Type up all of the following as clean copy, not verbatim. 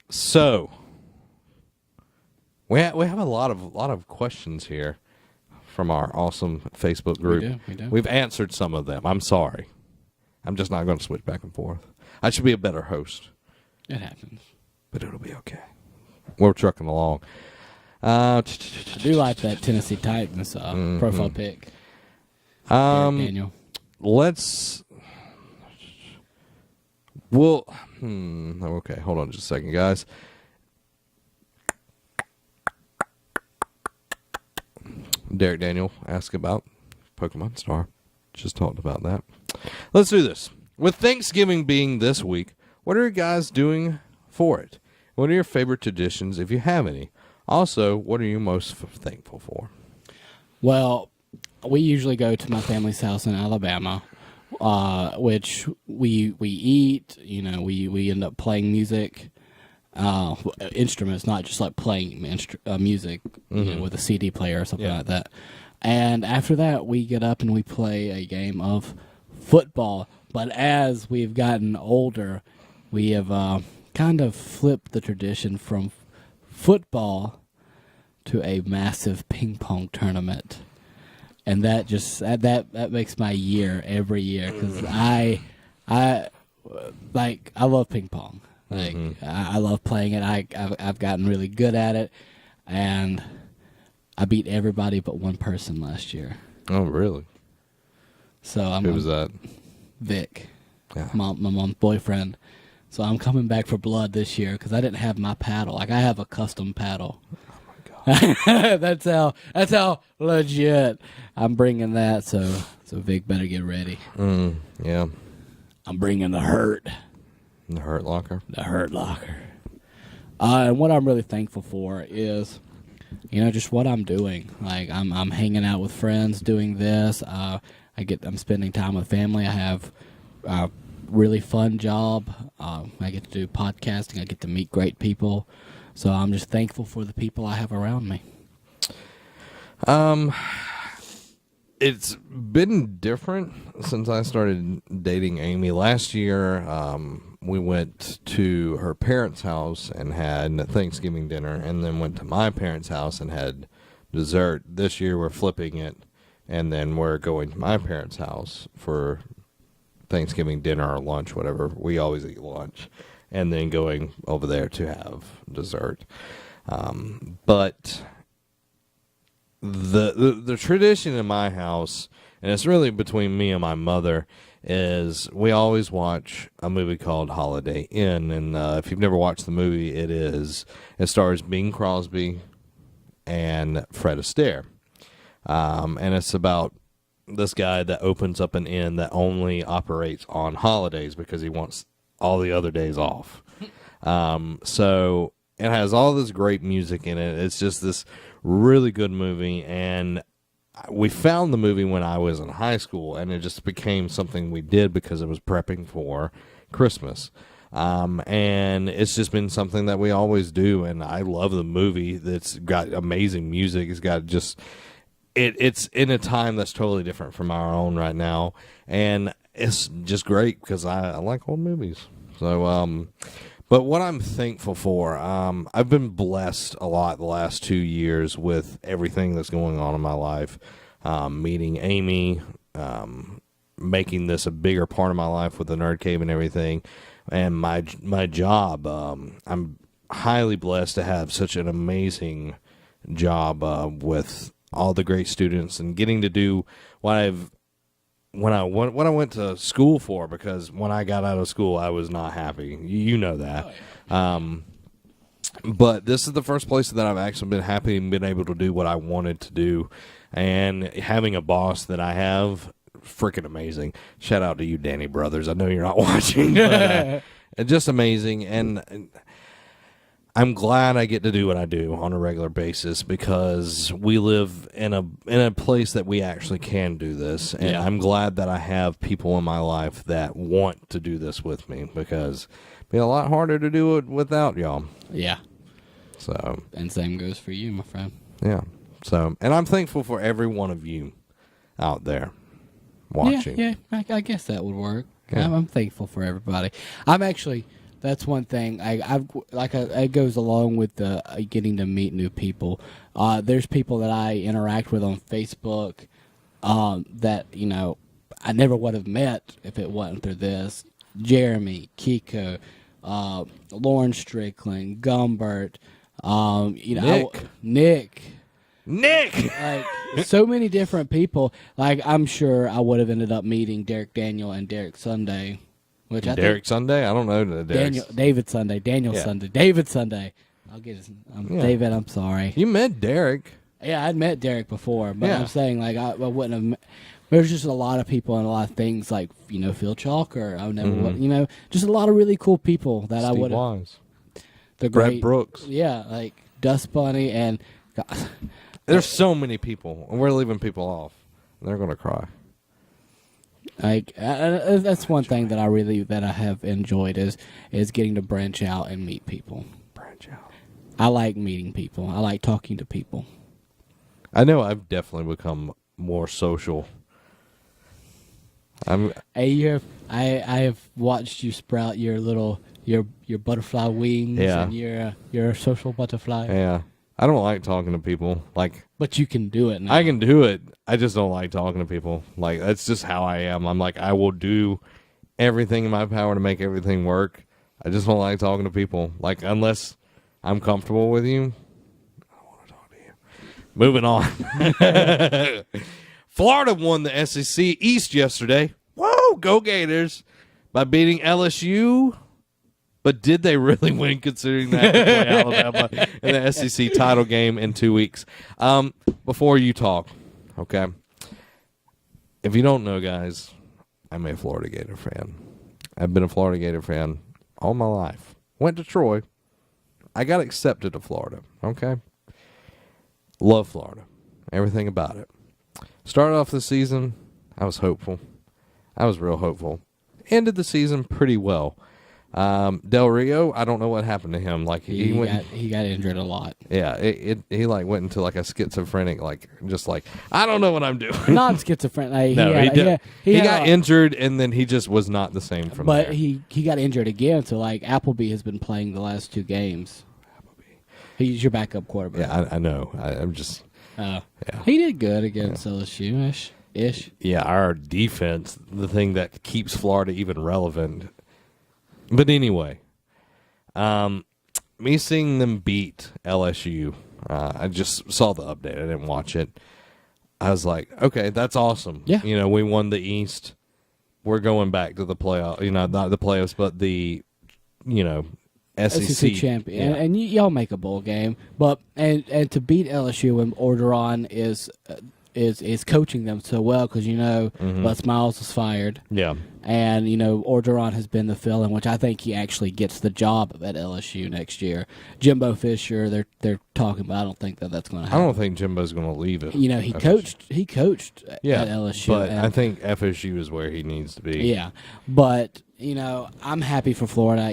So we have a lot of questions here from our awesome Facebook group. We do. We've answered some of them. I'm sorry. I'm just not going to switch back and forth. I should be a better host. It happens. But it'll be okay. We're trucking along. I do like that Tennessee Titans profile pic. Daniel. Okay, hold on just a second, guys. Derek Daniel asked about Pokemon Star. Just talked about that. Let's do this. With Thanksgiving being this week, what are you guys doing for it? What are your favorite traditions, if you have any? Also, what are you most thankful for? Well, we usually go to my family's house in Alabama, which we eat. You know, we end up playing music, instruments, not just like playing music you know, with a CD player or something like that. And after that, we get up and we play a game of football. But as we've gotten older, we have kind of flipped the tradition from football to a massive ping pong tournament, and that just that makes my year every year because I love ping pong. Like I love playing it. I've gotten really good at it, and I beat everybody but one person last year. Oh, really? So Who was that? Vic, Yeah. my mom's boyfriend. So I'm coming back for blood this year because I didn't have my paddle. Like I have a custom paddle. Oh my god! that's how legit I'm bringing that. So Vic better get ready. Yeah. I'm bringing the hurt. The Hurt Locker. The hurt locker. And what I'm really thankful for is, you know, just what I'm doing. Like I'm hanging out with friends, doing this. I'm spending time with family. I have a really fun job. I get to do podcasting. I get to meet great people. So I'm just thankful for the people I have around me. It's been different since I started dating Amy. Last year, we went to her parents' house and had Thanksgiving dinner, and then went to my parents' house and had dessert. This year, we're flipping it, and then we're going to my parents' house for Thanksgiving dinner or lunch, whatever. We always eat lunch, and then going over there to have dessert. But the tradition in my house, and it's really between me and my mother, is we always watch a movie called Holiday Inn. And if you've never watched the movie, it stars Bing Crosby and Fred Astaire. And it's about this guy that opens up an inn that only operates on holidays because he wants all the other days off. So it has all this great music in it. It's just this really good movie, and we found the movie when I was in high school, and it just became something we did because it was prepping for Christmas. And it's just been something that we always do, and I love the movie. That's got amazing music. It's got just... It's in a time that's totally different from our own right now, and it's just great because I like old movies. So, but what I'm thankful for, I've been blessed a lot the last 2 years with everything that's going on in my life. Meeting Amy, making this a bigger part of my life with the Nerd Cave and everything, and my job. I'm highly blessed to have such an amazing job with all the great students and getting to do what I went to school for, because when I got out of school, I was not happy. You know that. Oh, yeah. But this is the first place that I've actually been happy and been able to do what I wanted to do. And having a boss that I have, freaking amazing. Shout out to you, Danny Brothers. I know you're not watching, but just amazing. And I'm glad I get to do what I do on a regular basis, because we live in a place that we actually can do this. And I'm glad that I have people in my life that want to do this with me, because it'd be a lot harder to do it without y'all. Yeah. So. And same goes for you, my friend. Yeah. So, and I'm thankful for every one of you out there watching. Yeah, I guess that would work. Yeah. I'm thankful for everybody. I'm actually That's one thing. It goes along with the getting to meet new people. There's people that I interact with on Facebook that I never would have met if it wasn't through this. Jeremy, Kiko, Lauren Strickland, Gumbert, Nick. Like so many different people. Like I'm sure I would have ended up meeting Derek Daniel and Derek Sunday. Which I Derek Sunday? I don't know the David Sunday. Daniel Sunday. David Sunday. I'll get his David, I'm sorry. You met Derek. Yeah, I'd met Derek before, but I'm saying like I wouldn't have there's just a lot of people and a lot of things like, Phil Chalker. I would never would, just a lot of really cool people that I would have. The Brett Brooks. Yeah, like Dust Bunny and there's so many people, and we're leaving people off. They're going to cry. Like that's one thing that I have enjoyed is getting to branch out and meet people. Branch out. I like meeting people. I like talking to people. I know I've definitely become more social. I have watched you sprout your butterfly wings and your social butterfly. Yeah. I don't like talking to people. But you can do it now. I can do it. I just don't like talking to people. That's just how I am. I'm like, I will do everything in my power to make everything work. I just don't like talking to people. Unless I'm comfortable with you, I don't want to talk to you. Moving on. Florida won the SEC East yesterday. Whoa, go Gators. By beating LSU. But did they really win considering that they play Alabama in the SEC title game in 2 weeks? Before you talk, okay? If you don't know, guys, I'm a Florida Gator fan. I've been a Florida Gator fan all my life. Went to Troy. I got accepted to Florida, okay? Love Florida. Everything about it. Started off the season, I was hopeful. I was real hopeful. Ended the season pretty well. Del Rio, I don't know what happened to him. He got injured a lot. Yeah, he went into a schizophrenic, I don't know what I'm doing. Not schizophrenic. He got injured, and then he just was not the same from there. But he got injured again. So Appleby has been playing the last 2 games. He's your backup quarterback. Yeah, I know. I'm just. He did good against LSU ish. Yeah, our defense, the thing that keeps Florida even relevant. But anyway, me seeing them beat LSU, I just saw the update. I didn't watch it. I was like, okay, that's awesome. Yeah. We won the East. We're going back to the playoff. Not the playoffs, but the, SEC champion. And y'all make a bowl game. But and to beat LSU when Orgeron is coaching them so well because Les Miles was fired. Yeah. And, Orgeron has been the fill-in, which I think he actually gets the job at LSU next year. Jimbo Fisher, they're talking about. I don't think that's going to happen. I don't think Jimbo's going to leave it. He coached at LSU. But I think FSU is where he needs to be. Yeah. But, I'm happy for Florida.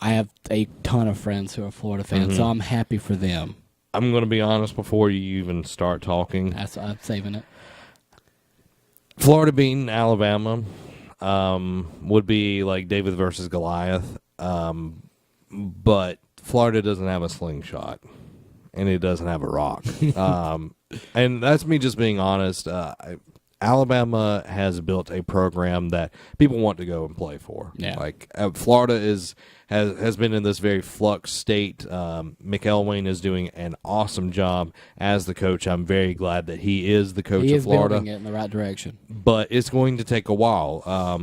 I have a ton of friends who are Florida fans, so I'm happy for them. I'm going to be honest before you even start talking. I'm saving it. Florida beating Alabama would be like David versus Goliath, but Florida doesn't have a slingshot, and it doesn't have a rock. And that's me just being honest. Alabama has built a program that people want to go and play for. Yeah. Florida has been in this very flux state. McElwain is doing an awesome job as the coach. I'm very glad that he is the coach of Florida. Building it in the right direction. But it's going to take a while.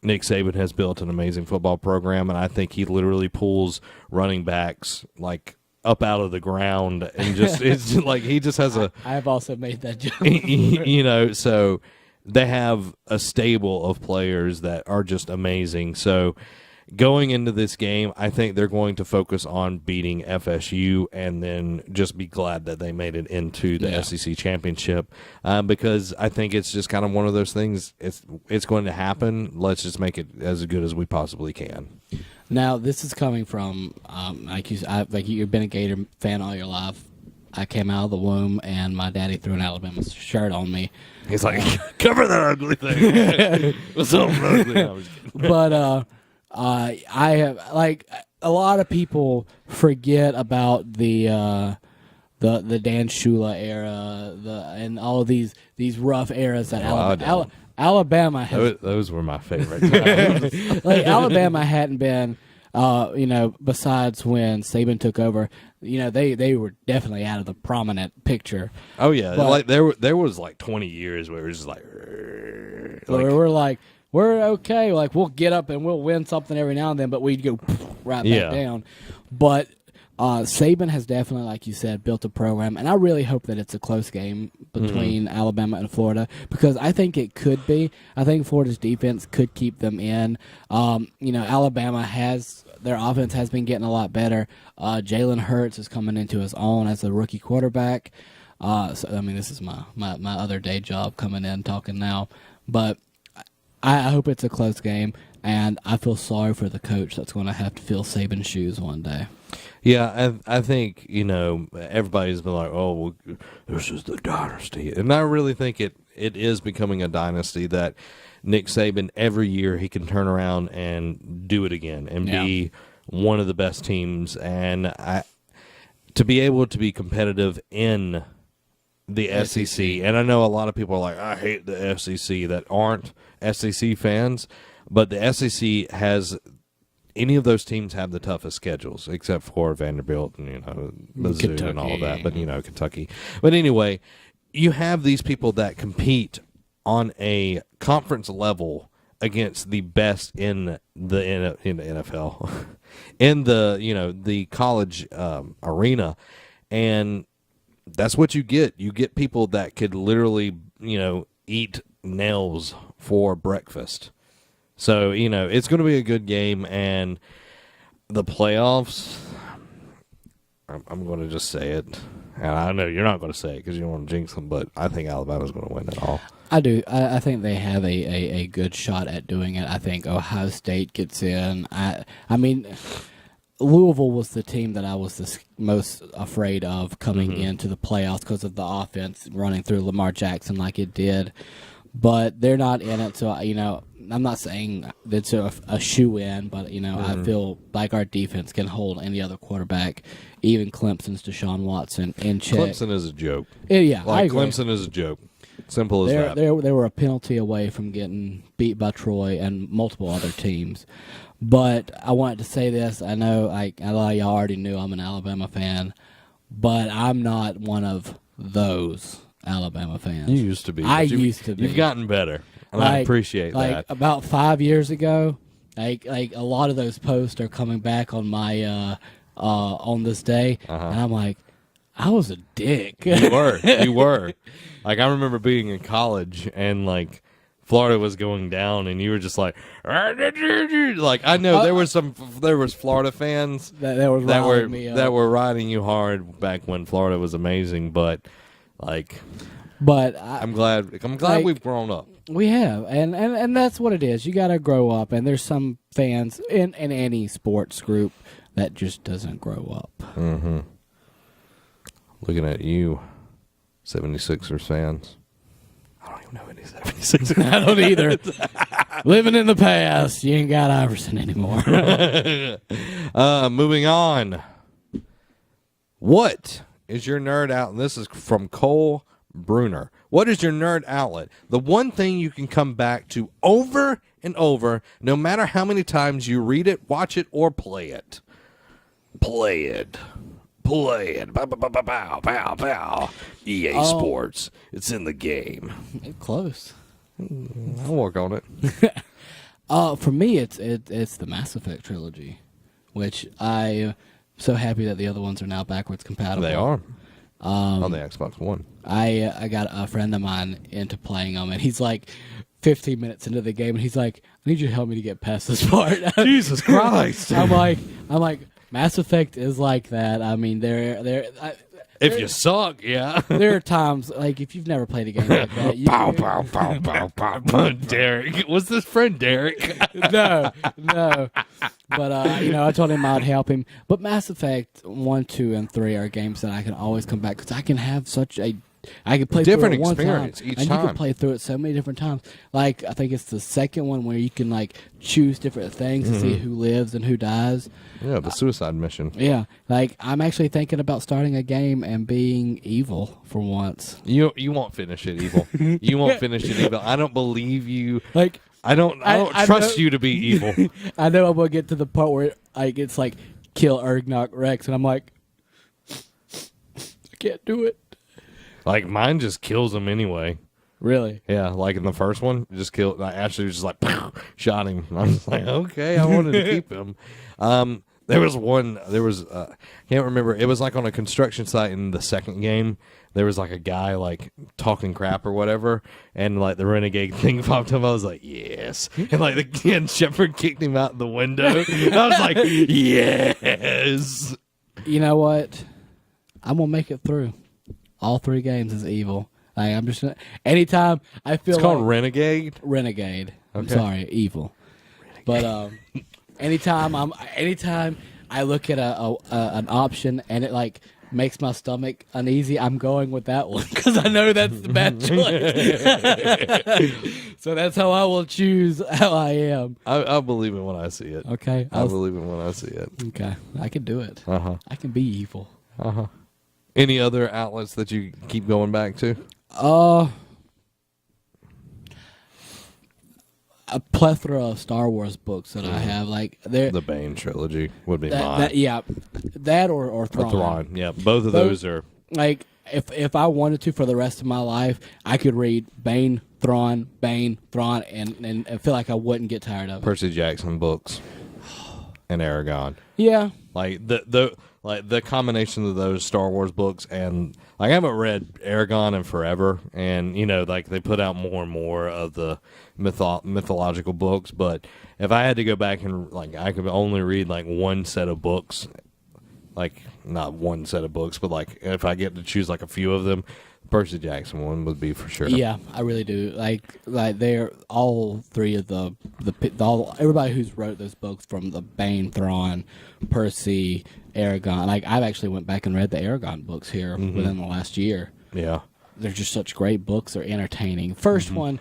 Nick Saban has built an amazing football program, and I think he literally pulls running backs up out of the ground and just it's just he just has a. I have also made that joke. So they have a stable of players that are just amazing. So going into this game, I think they're going to focus on beating FSU and then just be glad that they made it into the SEC championship because I think it's just kind of one of those things. It's going to happen. Let's just make it as good as we possibly can. Now, this is coming from, you've been a Gator fan all your life. I came out of the womb, and my daddy threw an Alabama shirt on me. He's like, cover that ugly thing. What's up, ugly? But I have a lot of people forget about the Dan Shula era, and all of these rough eras that Alabama has. Those were my favorite times. Alabama hadn't been, besides when Saban took over, they were definitely out of the prominent picture. Oh yeah, but, there was 20 years where it was just we're okay, we'll get up and we'll win something every now and then, but we'd go right back down. But Saban has definitely, like you said, built a program, and I really hope that it's a close game between Alabama and Florida, because I think it could be. I think Florida's defense could keep them in. Alabama their offense has been getting a lot better. Jalen Hurts is coming into his own as a rookie quarterback. This is my other day job, coming in talking now, but I hope it's a close game, and I feel sorry for the coach that's going to have to fill Saban's shoes one day. Yeah, I think, everybody's been like, oh, well, this is the dynasty. And I really think it is becoming a dynasty that Nick Saban, every year, he can turn around and do it again and be one of the best teams. And to be able to be competitive in the SEC. And I know a lot of people are like, I hate the SEC, that aren't SEC fans. But the SEC has... Any of those teams have the toughest schedules, except for Vanderbilt and Mizzou Kentucky. And all of that. But Kentucky. But anyway, you have these people that compete on a conference level against the best in the NFL, in the college arena, and that's what you get. You get people that could literally eat nails for breakfast. So, it's going to be a good game, and the playoffs, I'm going to just say it. And I know you're not going to say it because you don't want to jinx them, but I think Alabama's going to win it all. I do. I think they have a good shot at doing it. I think Ohio State gets in. Louisville was the team that I was the most afraid of coming into the playoffs because of the offense running through Lamar Jackson like it did. But they're not in it, so, I'm not saying it's a shoe-in, but, I feel like our defense can hold any other quarterback, even Clemson's Deshaun Watson, in check. Clemson is a joke. Yeah, I agree. Clemson is a joke. Simple as that. They were a penalty away from getting beat by Troy and multiple other teams. But I wanted to say this. I know a lot of y'all already knew I'm an Alabama fan, but I'm not one of those Alabama fans. You used to be. I used to be. You've gotten better, and I appreciate that. About 5 years ago, a lot of those posts are coming back on my on this day, and I'm like, I was a dick. You were. I remember being in college, and Florida was going down, and you were just like I know there was Florida fans that were riding you hard back when Florida was amazing, but I'm glad we've grown up. We have, and that's what it is. You got to grow up, and there's some fans in any sports group that just doesn't grow up. Mm-hmm. Looking at you, 76ers fans. I don't even know any 76ers. I don't either. Living in the past. You ain't got Iverson anymore. Moving on. What is your nerd out? And this is from Cole Bruner. What is your nerd outlet? The one thing you can come back to over and over, no matter how many times you read it, watch it, or play it. Play it. Play it. Bow, bow, bow, bow, bow, bow. EA Sports. It's in the game. Close. I'll work on it. For me, it's the Mass Effect trilogy, which I'm so happy that the other ones are now backwards compatible. They are. On the Xbox One. I got a friend of mine into playing them, and he's 15 minutes into the game, and he's like, I need you to help me to get past this part. Jesus Christ. I'm like, Mass Effect is like that. I mean, if you suck, yeah. There are times, if you've never played a game like that. Pow, pow, pow, pow, pow, pow. Derek. Was this friend Derek? No. But, I told him I'd help him. But Mass Effect 1, 2, and 3 are games that I can always come back, because I can have such a I could play Different through it one experience time, each and time. you can play through it so many different times. Like I think it's the second one where you can like choose different things to see who lives and who dies. Yeah, the suicide mission. Yeah, like I'm actually thinking about starting a game and being evil for once. You won't finish it evil. You won't finish it evil. I don't believe you. Like I don't trust you to be evil. I know I'm gonna get to the part where like it's like kill Ergnok Rex, and I'm like, I can't do it. Like mine just kills him anyway. Really? Yeah, like in the first one, just killed. Ashley was just like shot him. And I was like, okay, I wanted to keep him. There was one. There was I can't remember. It was like on a construction site in the second game. There was like a guy like talking crap or whatever, and like the renegade thing popped up. I was like, yes, and like the Ken Shepherd kicked him out the window. And I was like, yes. You know what? I'm gonna make it through all 3 games as evil. Like, I'm just anytime I feel It's called like Renegade. Renegade. I'm Okay. sorry, evil. But anytime I look at an option and it like makes my stomach uneasy, I'm going with that one because I know that's the bad choice. So that's how I will choose how I am. I'll believe it when I see it. Okay, I'll believe it when I see it. Okay, I can do it. Uh-huh. I can be evil. Uh-huh. Any other outlets that you keep going back to? A plethora of Star Wars books that I have. Like The Bane trilogy would be mine. That or Thrawn. Thrawn. Yeah, both of those are. Like if I wanted to for the rest of my life, I could read Bane, Thrawn, and feel like I wouldn't get tired of it. Percy Jackson books and Aragon. Yeah. Like the combination of those Star Wars books, and like I haven't read Aragon in forever, and you know, like they put out more and more of the mythological books, but if I had to go back and like I could only read like one set of books, like not one set of books, but like if I get to choose like a few of them, Percy Jackson one would be for sure. Yeah, I really do. Like they're all 3 of everybody who's wrote those books, from the Bane, Thrawn, Percy, Aragon. Like I've actually went back and read the Aragon books here within the last year. Yeah, they're just such great books. They're entertaining. First one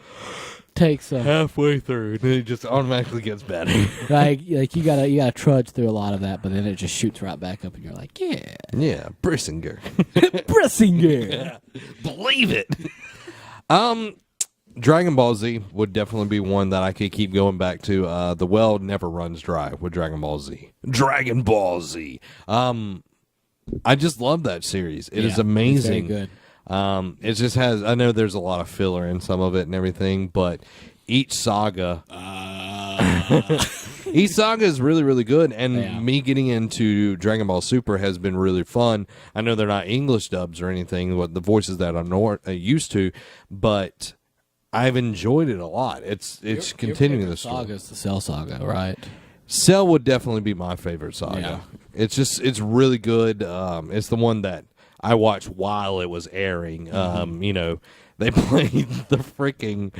takes halfway through, and it just automatically gets better. like you gotta trudge through a lot of that, but then it just shoots right back up, and you're like, yeah, Brissinger. Brissinger. Believe it. Dragon Ball Z would definitely be one that I could keep going back to. The well never runs dry with Dragon Ball Z. Dragon Ball Z. I just love that series. It is amazing. It's very good. It just has. I know there's a lot of filler in some of it and everything, but each saga. Each saga is really, really good, and me getting into Dragon Ball Super has been really fun. I know they're not English dubs or anything, but the voices that I'm used to, but I've enjoyed it a lot. It's continuing the story. Saga is the Cell Saga, right? Cell would definitely be my favorite saga. Yeah. It's really good. It's the one that I watched while it was airing. You know, they played the freaking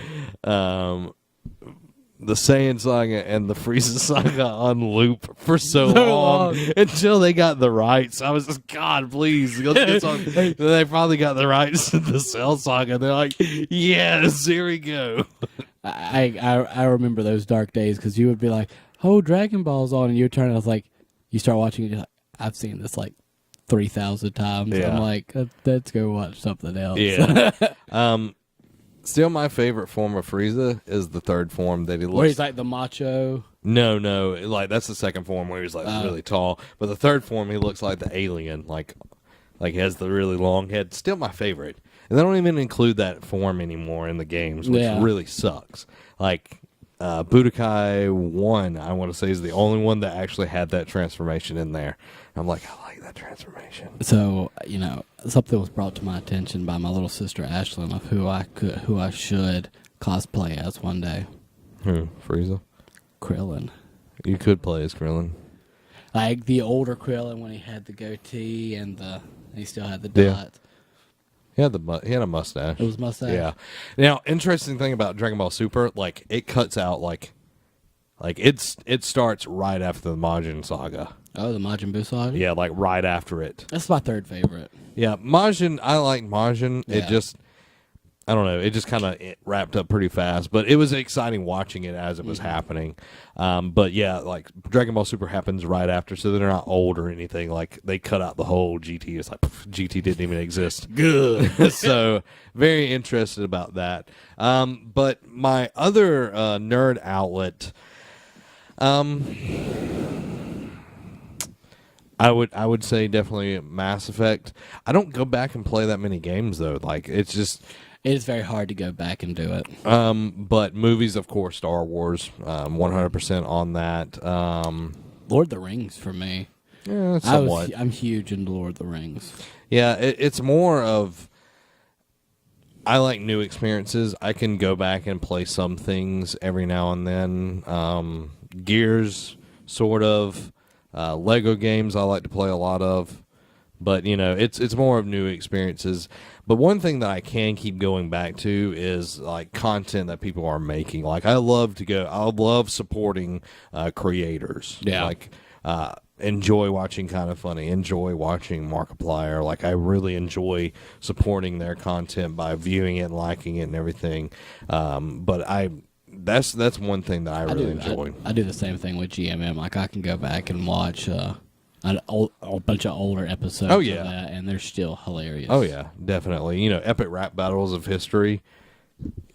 the Saiyan saga and the Frieza saga on loop for so long until they got the rights. I was just, God, please, let's get some. They finally got the rights to the Cell saga. They're like, yes, here we go. I remember those dark days because you would be like, oh, Dragon Ball's on, and you turn, and I was like, you start watching it, you're like, I've seen this like 3,000 times. Yeah. I'm like, let's go watch something else. Yeah. Still, my favorite form of Frieza is the third form that he looks. Where he's like the macho. No, like that's the second form where he's like really tall. But the third form, he looks like the alien, like he has the really long head. Still, my favorite. And they don't even include that form anymore in the games, which really sucks. Like Budokai 1, I want to say, is the only one that actually had that transformation in there. I'm like, I like that transformation. So, you know, something was brought to my attention by my little sister Ashlyn of who I should cosplay as one day. Frieza? Krillin. You could play as Krillin. Like the older Krillin when he had the goatee and he still had the dots. He had a mustache. It was mustache. Yeah. Now, interesting thing about Dragon Ball Super, like it cuts out like Like it starts right after the Majin Saga. Oh, the Majin Buu saga? Yeah, like right after it. That's my third favorite. Yeah, Majin, I like Majin. Yeah. It just, I don't know, it just kind of wrapped up pretty fast. But it was exciting watching it as it was happening. But yeah, like Dragon Ball Super happens right after, so they're not old or anything. Like they cut out the whole GT. It's like GT didn't even exist. Good. So very interested about that. But my other nerd outlet, I would say definitely Mass Effect. I don't go back and play that many games though. Like it's just It's very hard to go back and do it. but movies, of course, Star Wars, 100% on that. Lord of the Rings for me. Yeah, somewhat. I'm huge into Lord of the Rings. Yeah, it's more of I like new experiences. I can go back and play some things every now and then. Gears, sort of. Lego games I like to play a lot of. But, you know, it's more of new experiences. But one thing that I can keep going back to is, like, content that people are making. Like, I love supporting creators. Yeah. Like, enjoy watching Kind of Funny, enjoy watching Markiplier. Like, I really enjoy supporting their content by viewing it and liking it and everything. But that's one thing that I really enjoy. I do the same thing with GMM. Like, I can go back and watch a bunch of older episodes Oh, yeah. of that, and they're still hilarious. Oh, yeah, definitely. You know, epic rap battles of history.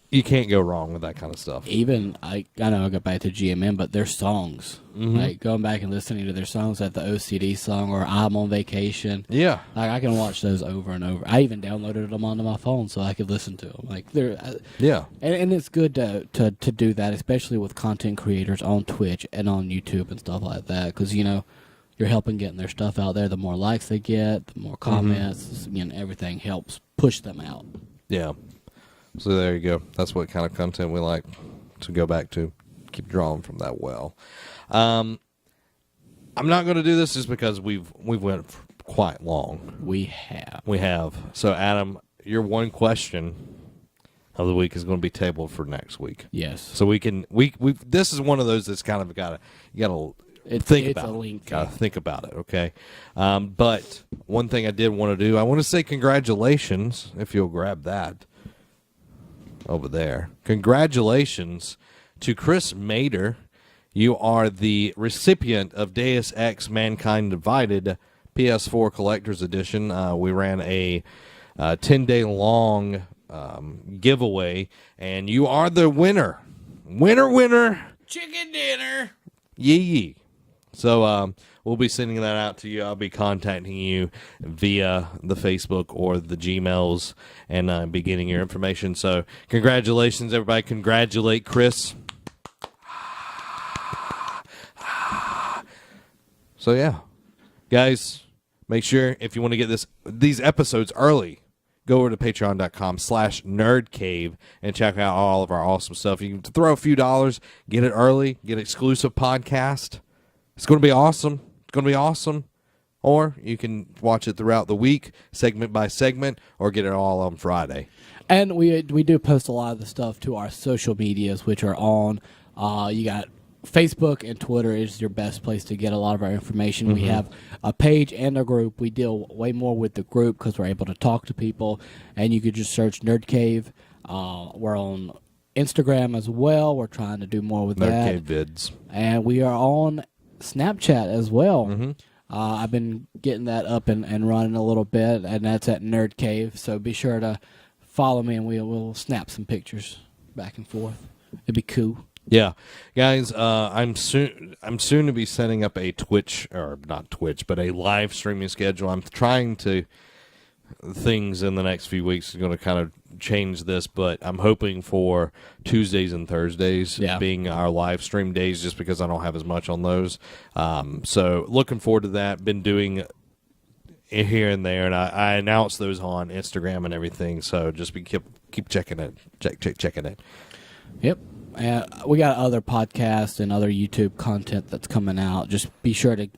You can't go wrong with that kind of stuff. Even, I know I go back to GMM, but their songs. Mm-hmm. Like, going back and listening to their songs, like the OCD song or I'm on Vacation. Yeah. Like, I can watch those over and over. I even downloaded them onto my phone so I could listen to them. Like, Yeah. and it's good to do that, especially with content creators on Twitch and on YouTube and stuff like that, because, you know, you're helping getting their stuff out there. The more likes they get, the more comments, you know, everything helps push them out. Yeah. So there you go. That's what kind of content we like to go back to. Keep drawing from that well. I'm not going to do this just because we've went quite long. We have. We have. So Adam, your one question of the week is going to be tabled for next week. Yes. So we this is one of those that's kind of you gotta think about it. Gotta think about it, okay? But one thing I did want to do, I want to say congratulations, if you'll grab that over there. Congratulations to Chris Mader. You are the recipient of Deus Ex Mankind Divided PS4 Collector's Edition. We ran a 10-day long giveaway, and you are the winner. Winner. Chicken dinner. Yee. So we'll be sending that out to you. I'll be contacting you via the Facebook or the Gmails and be getting your information. So congratulations, everybody. Congratulate Chris. So, yeah. Guys, make sure if you want to get these episodes early, go over to patreon.com/nerdcave and check out all of our awesome stuff. You can throw a few dollars, get it early, get exclusive podcast. It's going to be awesome. It's going to be awesome. Or you can watch it throughout the week, segment by segment, or get it all on Friday. And we do post a lot of the stuff to our social medias, which are on. You got Facebook and Twitter is your best place to get a lot of our information. Mm-hmm. We have a page and a group. We deal way more with the group because we're able to talk to people. And you could just search Nerd Cave. We're on Instagram as well. We're trying to do more with that. Nerd Cave vids. And we are on Snapchat as well. Mm-hmm. I've been getting that up and running a little bit, and that's at Nerd Cave. So be sure to follow me, and we'll snap some pictures back and forth. It'd be cool. Yeah, guys, I'm soon to be setting up a Twitch, or not Twitch, but a live streaming schedule. I'm trying to things in the next few weeks are going to kind of change this, but I'm hoping for Tuesdays and Thursdays being our live stream days, just because I don't have as much on those. So looking forward to that. Been doing it here and there, and I announce those on Instagram and everything. So just keep checking it, checking it. Yep. And we got other podcasts and other YouTube content that's coming out. Just be sure to,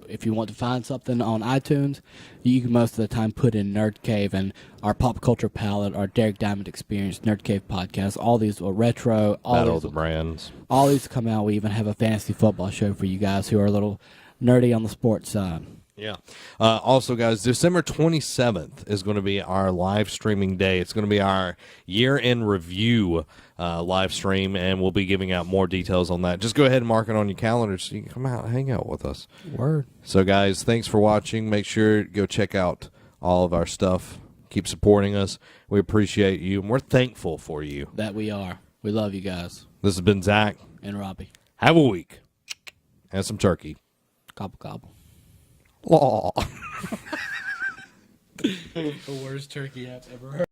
if you want to find something on iTunes, you can most of the time put in Nerd Cave and our Pop Culture Palette, our Derek Diamond Experience, Nerd Cave podcast. All these are retro. Battle of the Brands. All these come out. We even have a fantasy football show for you guys who are a little nerdy on the sports side. Yeah. Also, guys, December 27th is going to be our live streaming day. It's going to be our year-end review live stream, and we'll be giving out more details on that. Just go ahead and mark it on your calendar so you can come out and hang out with us. Word. So, guys, thanks for watching. Make sure to go check out all of our stuff. Keep supporting us. We appreciate you, and we're thankful for you. That we are. We love you guys. This has been Zach. And Robbie. Have a week. And some turkey. Gobble, gobble. Law. The worst turkey I've ever heard.